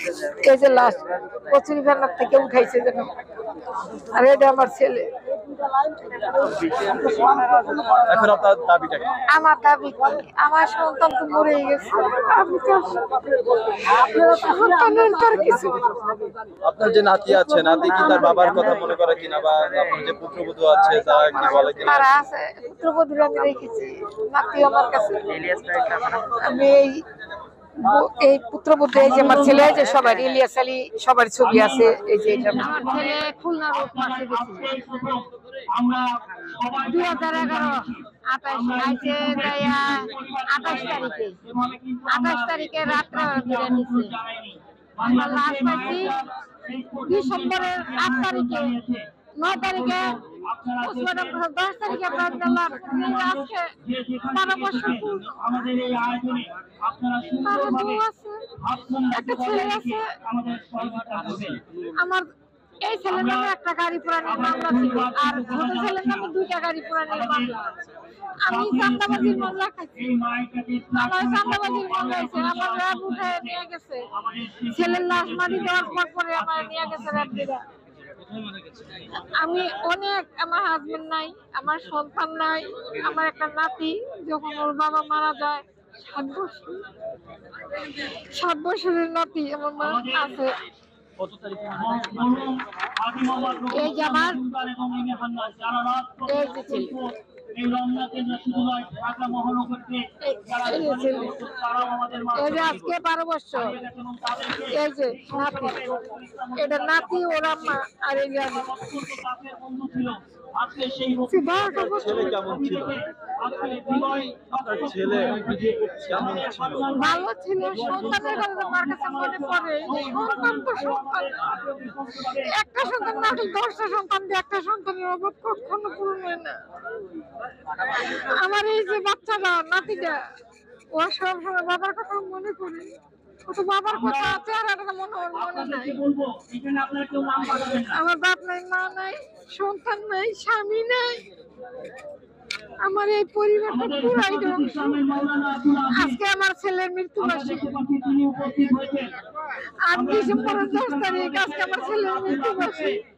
এই যে লাশ কচুরি বান্নার থেকে উঠাইছে যেন, আর এটা আমার ছেলে। এখন আপনার দাবিটা কি? আমার দাবি কি, আমার সন্তান তো মরে গেছে, আমি তো সন্তানের তার কিছু। আপনার যে নাতি আছে, নাতি কি তার বাবার কথা মনে করে কিনা, বা আপনার যে পুত্রবধূ আছে তারা কি বলে কিনা? তারা আছে, পুত্রবধূর আমি রেখেছি, নাতি আমার কাছে। আমি এই পুত্রবধূ, এই যে আমার ছেলে, যে সবার ইলিয়াস আলী সবার ছবি আছে। এই যে এটা আমার ছেলে খুলনা রোড মাসে গেছে 2011-28 রাত্রে ধরে নিচ্ছে। আমরা লাশ পাইছি ডিসেম্বরের 8 তারিখে, 9 তারিখে 10 তারিখে আমরা আজকে 12 বছর একটা ছেলে আছে। আমার এই ছেলের নামে একটা গাড়ি পুরানির মামলা ছিল, আর ছোট ছেলের নামে 2টা গাড়ি পুরানির মামলা। আমি চান্দাবাজির মামলা খাইছি, আমার চান্দাবাজির মামলা হয়েছে, আমার র্যাব উঠে নিয়ে গেছে। ছেলের লাশ মারি দেওয়ার পরে আমার নিয়ে গেছে র্যাবরা। আমি অনেক, আমার হাজবেন্ড নাই, আমার সন্তান নাই, আমার একটা নাতি যখন ওর বাবা মারা যায় 7 বছরের নাতি আমার মা আছে। এই যে আমার এই যে আজকে 12 বছর, এই যে নাতি, এটা নাতি ওর আম্মা, আর এই যে আমি। ছেলে কেমন ছিল? আপনার ছেলে কেমন ছিল? ভালো ছিল, সন্তানের কথা আমার কাছে মনে পড়ে। সন্তান তো সন্তান, একটা সন্তান না হলে 10টা সন্তান দিয়ে একটা সন্তানের অভাব কখনো পূরণ হয় না। আমার এই যে বাচ্চাটা, নাতিটা, ও সব সময় বাবার কথা মনে করে, ও তো বাবার কথা চেহারাটা মনে নাই। আমার বাপ নাই, মা নাই, সন্তান নাই, স্বামী নাই। আমার এই পরিবারটা পুরাই ধ্বংস। আজকে আমার ছেলের মৃত্যুবার্ষিকী, 8 ডিসেম্বরের 10 তারিখ, আজকে আমার ছেলের মৃত্যুবার্ষিকী।